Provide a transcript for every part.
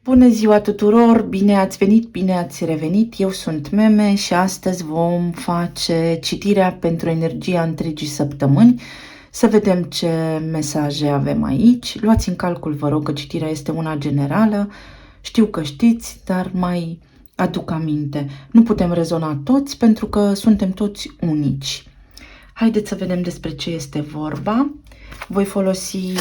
Bună ziua tuturor! Bine ați venit, bine ați revenit! Eu sunt Meme și astăzi vom face citirea pentru energia întregii săptămâni. Să vedem ce mesaje avem aici. Luați în calcul, vă rog, că citirea este una generală. Știu că știți, dar mai aduc aminte. Nu putem rezona toți pentru că suntem toți unici. Haideți să vedem despre ce este vorba. Voi folosi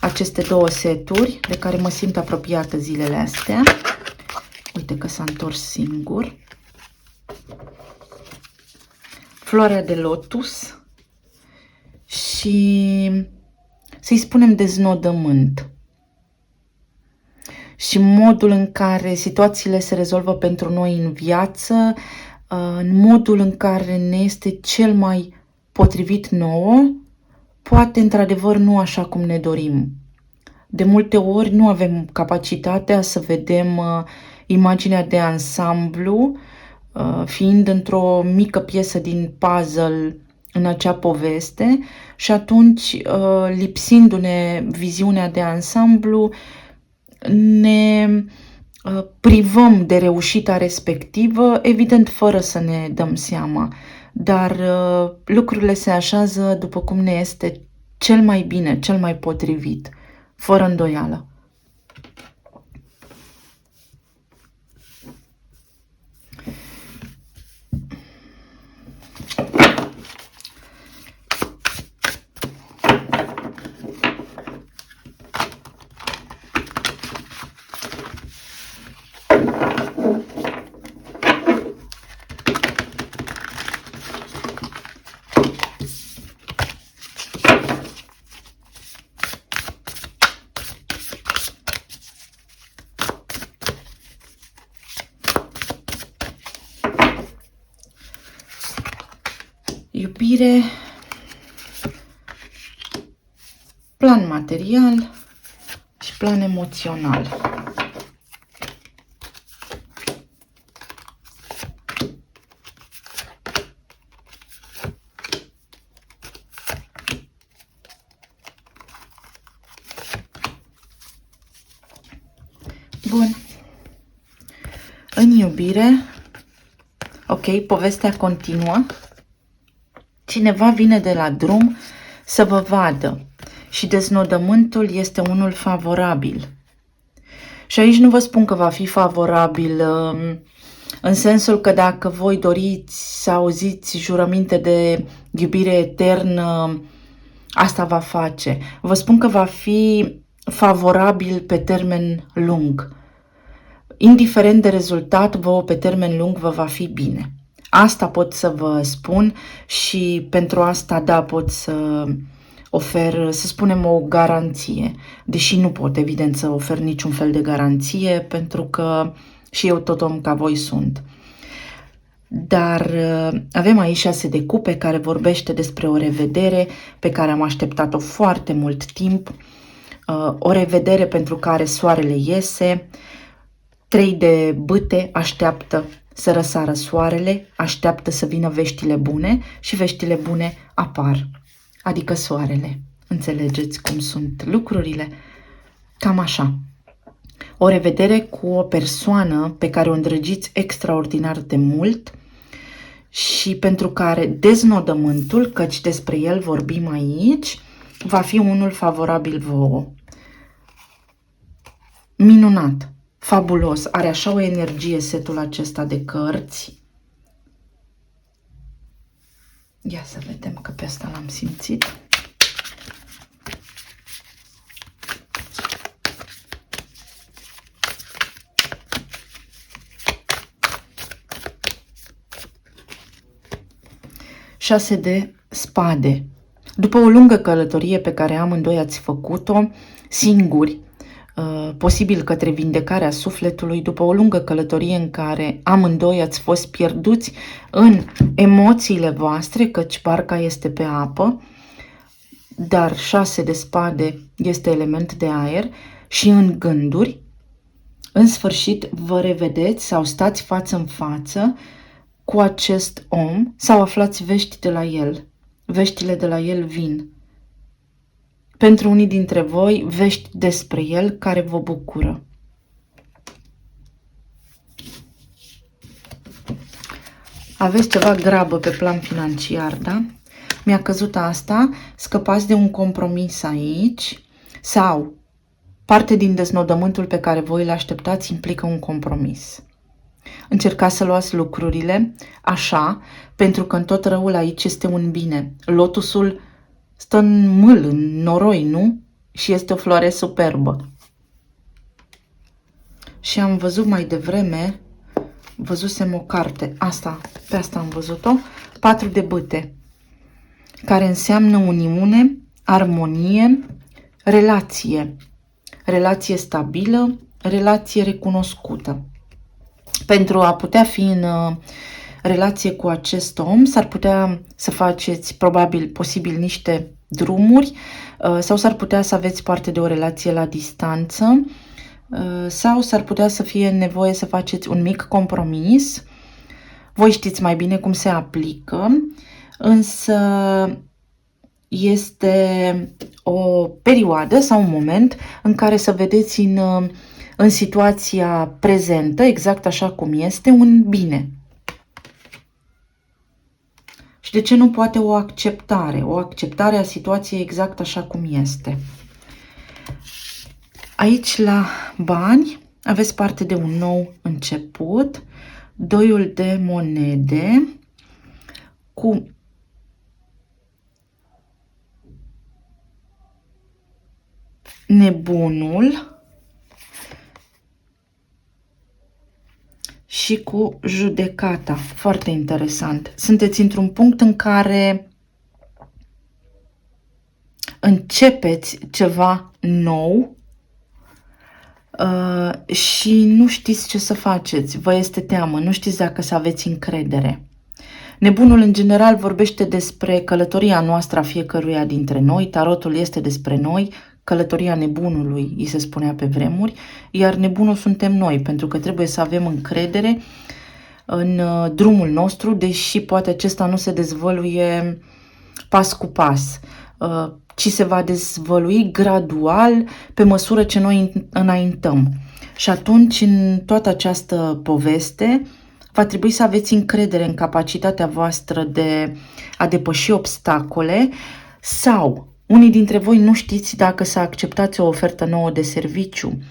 aceste două seturi de care mă simt apropiată zilele astea. Uite că s-a întors singur. Floarea de lotus și să-i spunem deznodământ. Și modul în care situațiile se rezolvă pentru noi în viață, în modul în care ne este cel mai potrivit nouă, poate într-adevăr nu așa cum ne dorim. De multe ori nu avem capacitatea să vedem imaginea de ansamblu, fiind într-o mică piesă din puzzle în acea poveste și atunci, lipsindu-ne viziunea de ansamblu, ne privăm de reușita respectivă, evident fără să ne dăm seama. Dar lucrurile se așează după cum ne este cel mai bine, cel mai potrivit, fără îndoială. Iubire, plan material și plan emoțional. Bun. În iubire, ok, povestea continuă. Cineva vine de la drum să vă vadă și deznodământul este unul favorabil. Și aici nu vă spun că va fi favorabil în sensul că dacă voi doriți să auziți jurăminte de iubire eternă, asta va face. Vă spun că va fi favorabil pe termen lung. Indiferent de rezultat, vouă pe termen lung vă va fi bine. Asta pot să vă spun și pentru asta, da, pot să ofer, să spunem, o garanție. Deși nu pot, evident, să ofer niciun fel de garanție, pentru că și eu tot om ca voi sunt. Dar avem aici 6 de cupe care vorbește despre o revedere pe care am așteptat-o foarte mult timp. O revedere pentru care soarele iese. 3 de bâte așteaptă să răsară soarele, așteaptă să vină veștile bune și veștile bune apar, adică soarele. Înțelegeți cum sunt lucrurile? Cam așa. O revedere cu o persoană pe care o îndrăgiți extraordinar de mult și pentru care deznodământul, căci despre el vorbim aici, va fi unul favorabil vouă. Minunat! Fabulos, are așa o energie setul acesta de cărți. Ia să vedem că pe asta l-am simțit. Șase de spade. După o lungă călătorie pe care amândoi ați făcut-o singuri, posibil către vindecarea sufletului, după o lungă călătorie în care amândoi ați fost pierduți în emoțiile voastre, căci barca este pe apă, dar 6 de spade este element de aer, și în gânduri, în sfârșit vă revedeți sau stați față în față cu acest om sau aflați vești de la el. Veștile de la el vin. Pentru unii dintre voi, vești despre el care vă bucură. aveți ceva grabă pe plan financiar, da? Mi-a căzut asta, scăpați de un compromis aici sau parte din deznodământul pe care voi îl așteptați implică un compromis. Încercați să luați lucrurile așa, pentru că în tot răul aici este un bine. Lotusul stă în mâl, în noroi, nu? Și este o floare superbă. Și am văzut mai devreme, văzusem o carte, pe asta am văzut-o, 4 de bâte, care înseamnă uniune, armonie, relație. Relație stabilă, relație recunoscută. Pentru a putea fi în relație cu acest om, s-ar putea să faceți posibil niște drumuri sau s-ar putea să aveți parte de o relație la distanță sau s-ar putea să fie nevoie să faceți un mic compromis. Voi știți mai bine cum se aplică, însă este o perioadă sau un moment în care să vedeți în situația prezentă, exact așa cum este, un bine. Și de ce nu poate o acceptare a situației exact așa cum este. Aici la bani aveți parte de un nou început, 2 de monede cu nebunul și cu judecata. Foarte interesant. Sunteți într-un punct în care începeți ceva nou și nu știți ce să faceți. Vă este teamă, nu știți dacă să aveți încredere. Nebunul în general vorbește despre călătoria noastră a fiecăruia dintre noi. Tarotul este despre noi, călătoria nebunului, îi se spunea pe vremuri, iar nebunul suntem noi, pentru că trebuie să avem încredere în drumul nostru, deși poate acesta nu se dezvăluie pas cu pas, ci se va dezvălui gradual pe măsură ce noi înaintăm. Și atunci, în toată această poveste, va trebui să aveți încredere în capacitatea voastră de a depăși obstacole sau unii dintre voi nu știți dacă să acceptați o ofertă nouă de serviciu.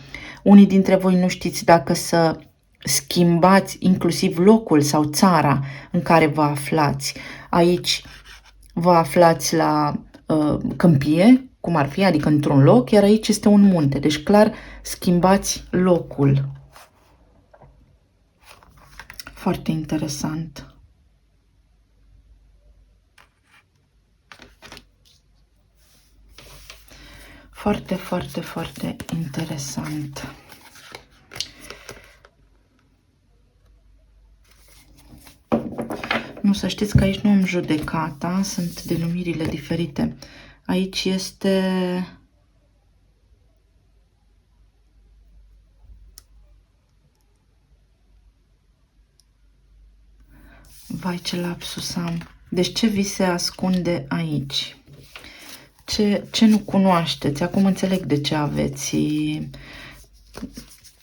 Unii dintre voi nu știți dacă să schimbați inclusiv locul sau țara în care vă aflați. Aici vă aflați la câmpie, cum ar fi, adică într-un loc, iar aici este un munte. Deci clar schimbați locul. Foarte interesant. Foarte, foarte, foarte interesant. Nu, să știți că aici nu am judecata, sunt denumirile diferite. Aici este... Vai, ce lapsus am. Deci ce vi se ascunde aici? Ce nu cunoașteți? Acum înțeleg de ce aveți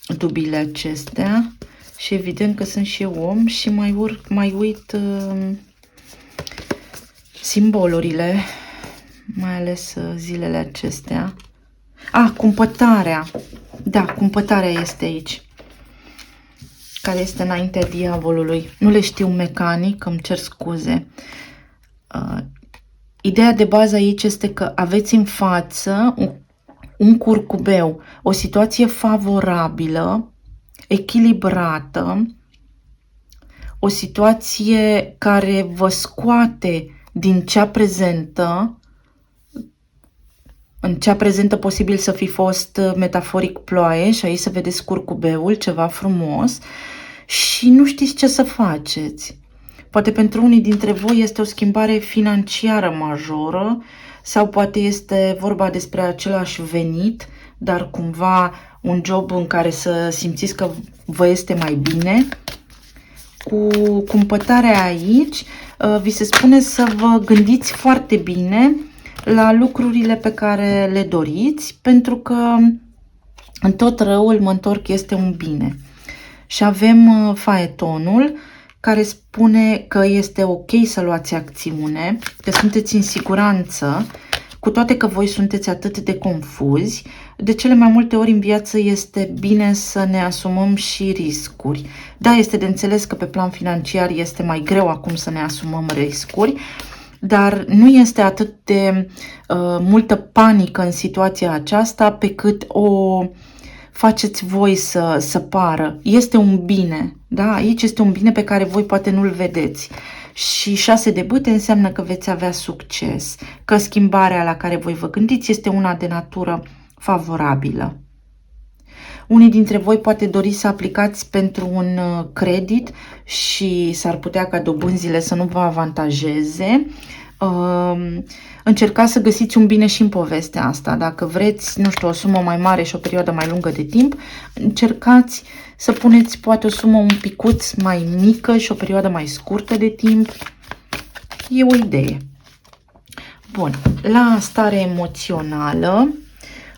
dubiile acestea. Și evident că sunt și eu om și mai uit simbolurile, mai ales zilele acestea. Cumpătarea. Da, cumpătarea este aici, care este înaintea diavolului. Nu le știu mecanic, îmi cer scuze. Ideea de bază aici este că aveți în față un curcubeu, o situație favorabilă, echilibrată, o situație care vă scoate din cea prezentă, în cea prezentă posibil să fi fost metaforic ploaie și aici să vedeți curcubeul, ceva frumos și nu știți ce să faceți. Poate pentru unii dintre voi este o schimbare financiară majoră sau poate este vorba despre același venit, dar cumva un job în care să simțiți că vă este mai bine. Cu cumpătarea aici, vi se spune să vă gândiți foarte bine la lucrurile pe care le doriți, pentru că în tot răul, mă întorc, este un bine. Și avem faetonul, care spune că este ok să luați acțiune, că sunteți în siguranță, cu toate că voi sunteți atât de confuzi. De cele mai multe ori în viață este bine să ne asumăm și riscuri. Da, este de înțeles că pe plan financiar este mai greu acum să ne asumăm riscuri, dar nu este atât de multă panică în situația aceasta pe cât o faceți voi să pară. Este un bine, da? Aici este un bine pe care voi poate nu-l vedeți. Și 6 de bâte înseamnă că veți avea succes, că schimbarea la care voi vă gândiți este una de natură favorabilă. Unii dintre voi poate dori să aplicați pentru un credit și s-ar putea ca dobânzile să nu vă avantajeze. Încercați să găsiți un bine și în povestea asta. Dacă vreți, nu știu, o sumă mai mare și o perioadă mai lungă de timp, încercați să puneți poate o sumă un picuț mai mică și o perioadă mai scurtă de timp. E o idee. Bun, la stare emoțională,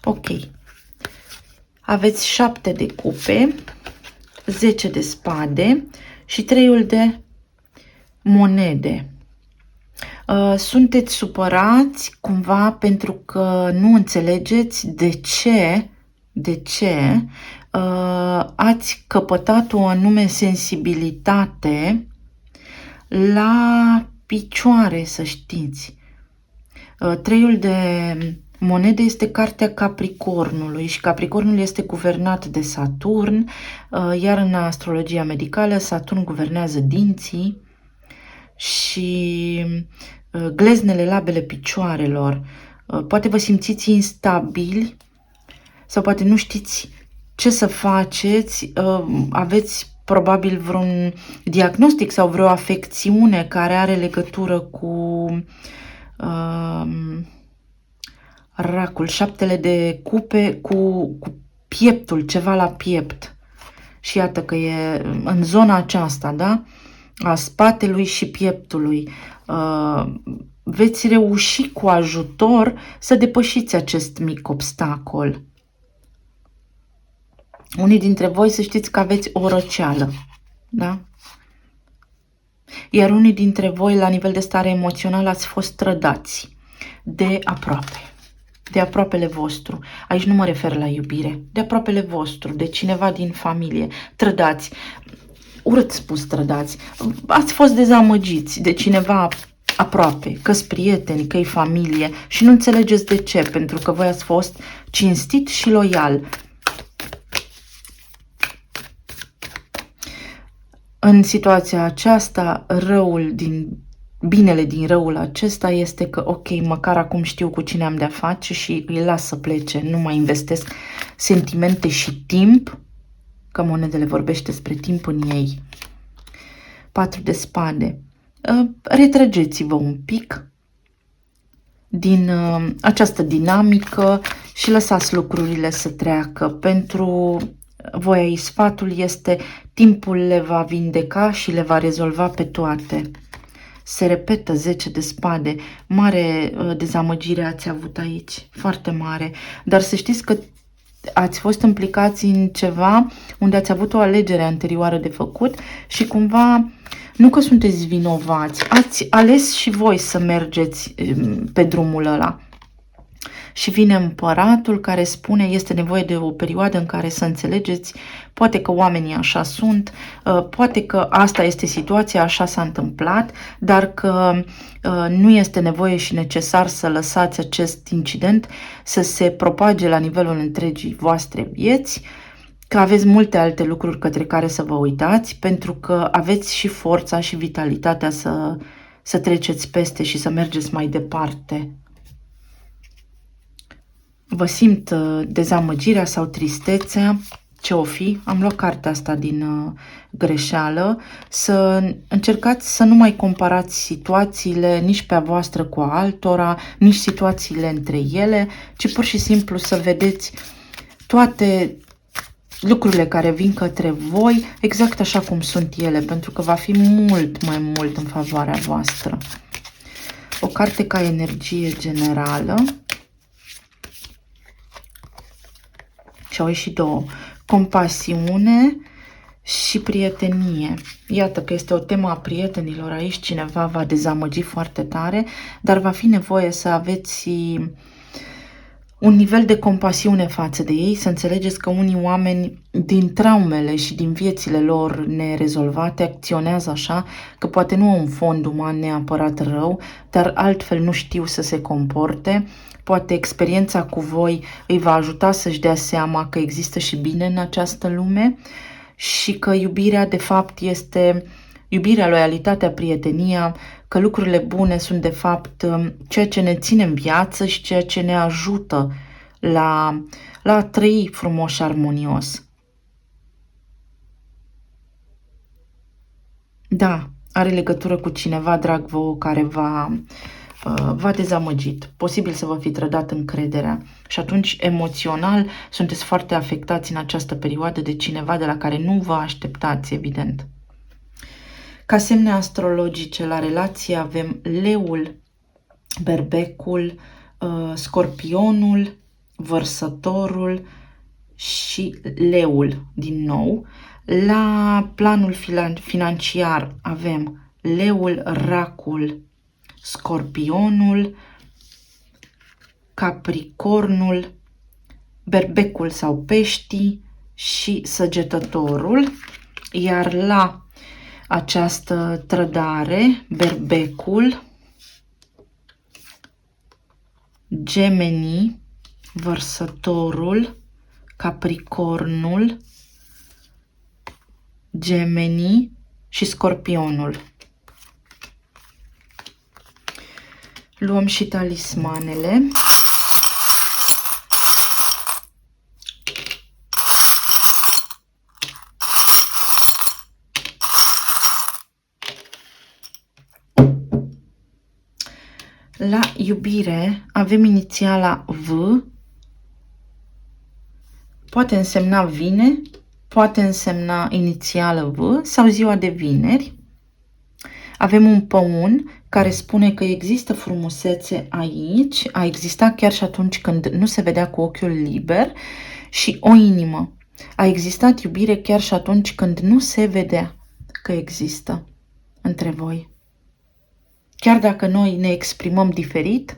ok. Aveți 7 de cupe, 10 de spade și 3 de monede. Sunteți supărați cumva pentru că nu înțelegeți de ce ați căpătat o anume sensibilitate la picioare, să știți. 3 de monede este cartea Capricornului și Capricornul este guvernat de Saturn, iar în astrologia medicală Saturn guvernează dinții și gleznele, labele picioarelor. Poate vă simțiți instabili sau poate nu știți ce să faceți, aveți probabil vreun diagnostic sau vreo afecțiune care are legătură cu racul, 7 de cupe, cu pieptul, ceva la piept. Și iată că e în zona aceasta, da? A spatelui și pieptului. Veți reuși cu ajutor să depășiți acest mic obstacol. Unii dintre voi să știți că aveți o răceală, da? Iar unii dintre voi la nivel de stare emoțională ați fost trădați de aproape. De aproapele vostru. Aici nu mă refer la iubire. De aproapele vostru, de cineva din familie. Trădați. Urât spus trădați. Ați fost dezamăgiți de cineva aproape, că-s prieteni, că-i familie și nu înțelegeți de ce, pentru că voi ați fost cinstit și loial. În situația aceasta, binele din răul acesta este că, ok, măcar acum știu cu cine am de-a face și îi las să plece, nu mai investesc sentimente și timp, că monedele vorbește despre timp în ei. 4 de spade. Retrăgeți-vă un pic din această dinamică și lăsați lucrurile să treacă. Pentru voi aici sfatul este: timpul le va vindeca și le va rezolva pe toate. Se repetă 10 de spade. Mare dezamăgire ați avut aici, foarte mare. Dar să știți că ați fost implicați în ceva unde ați avut o alegere anterioară de făcut și cumva nu că sunteți vinovați, ați ales și voi să mergeți pe drumul ăla. Și vine împăratul care spune: este nevoie de o perioadă în care să înțelegeți, poate că oamenii așa sunt, poate că asta este situația, așa s-a întâmplat, dar că nu este nevoie și necesar să lăsați acest incident să se propage la nivelul întregii voastre vieți, că aveți multe alte lucruri către care să vă uitați, pentru că aveți și forța și vitalitatea să treceți peste și să mergeți mai departe. Vă simt dezamăgirea sau tristețea, ce o fi, am luat cartea asta din greșeală, să încercați să nu mai comparați situațiile nici pe a voastră cu a altora, nici situațiile între ele, ci pur și simplu să vedeți toate lucrurile care vin către voi exact așa cum sunt ele, pentru că va fi mult mai mult în favoarea voastră. O carte ca energie generală. Și au ieșit 2. Compasiune și prietenie. Iată că este o temă a prietenilor aici, cineva va dezamăgi foarte tare, dar va fi nevoie să aveți un nivel de compasiune față de ei, să înțelegeți că unii oameni din traumele și din viețile lor nerezolvate acționează așa, că poate nu au un fond uman neapărat rău, dar altfel nu știu să se comporte. Poate experiența cu voi îi va ajuta să-și dea seama că există și bine în această lume și că iubirea de fapt este iubirea, loialitatea, prietenia, că lucrurile bune sunt de fapt ceea ce ne ține în viață și ceea ce ne ajută la a trăi frumos și armonios. Da, are legătură cu cineva drag vouă care v-a dezamăgit. Posibil să vă fi trădat încrederea și atunci emoțional sunteți foarte afectați în această perioadă de cineva de la care nu vă așteptați, evident. Ca semne astrologice la relație avem leul, berbecul, scorpionul, vărsătorul și leul din nou. La planul financiar avem leul, racul, scorpionul, capricornul, berbecul sau peștii și săgetătorul. Iar la această trădare, berbecul, Gemenii, vărsătorul, capricornul, Gemenii și scorpionul. Luăm și talismanele. La iubire avem inițiala V, poate însemna vine, poate însemna inițială V sau ziua de vineri. Avem un păun care spune că există frumusețe aici, a existat chiar și atunci când nu se vedea cu ochiul liber, și o inimă. A existat iubire chiar și atunci când nu se vedea că există între voi. Chiar dacă noi ne exprimăm diferit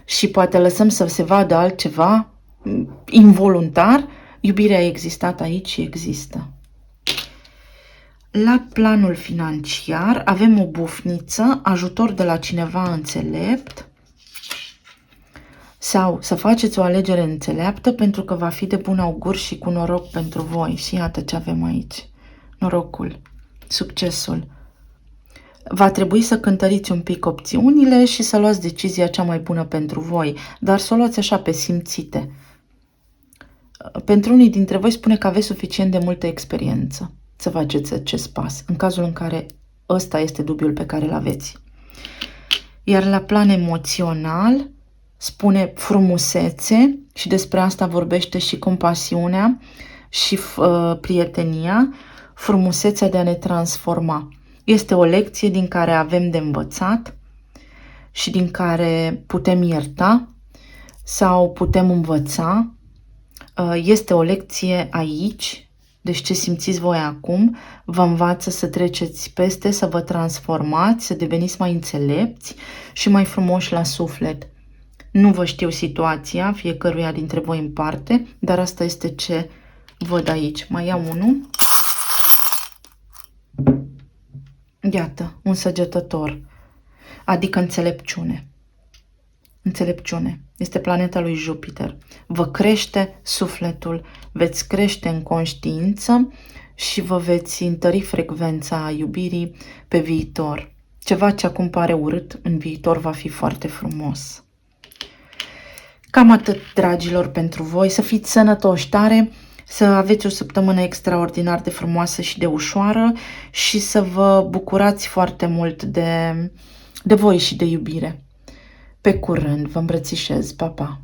și poate lăsăm să se vadă altceva involuntar, iubirea a existat aici și există. La planul financiar avem o bufniță, ajutor de la cineva înțelept, sau să faceți o alegere înțeleaptă pentru că va fi de bun augur și cu noroc pentru voi. Și iată ce avem aici. Norocul, succesul. Va trebui să cântăriți un pic opțiunile și să luați decizia cea mai bună pentru voi, dar să o luați așa pe simțite. Pentru unii dintre voi spune că aveți suficient de multă experiență să faceți acest pas, în cazul în care ăsta este dubiul pe care îl aveți. Iar la plan emoțional spune frumusețe și despre asta vorbește și compasiunea și prietenia, frumusețea de a ne transforma. Este o lecție din care avem de învățat și din care putem ierta sau putem învăța. Este o lecție aici, deci ce simțiți voi acum vă învață să treceți peste, să vă transformați, să deveniți mai înțelepți și mai frumoși la suflet. Nu vă știu situația fiecăruia dintre voi în parte, dar asta este ce văd aici. Mai iau unul. Iată, un săgetător, adică înțelepciune. Înțelepciune. Este planeta lui Jupiter. Vă crește sufletul, veți crește în conștiință și vă veți întări frecvența iubirii pe viitor. Ceva ce acum pare urât, în viitor va fi foarte frumos. Cam atât, dragilor, pentru voi. Să fiți sănătoși tare, să aveți o săptămână extraordinar de frumoasă și de ușoară și să vă bucurați foarte mult de voi și de iubire. Pe curând, vă îmbrățișez, pa, pa!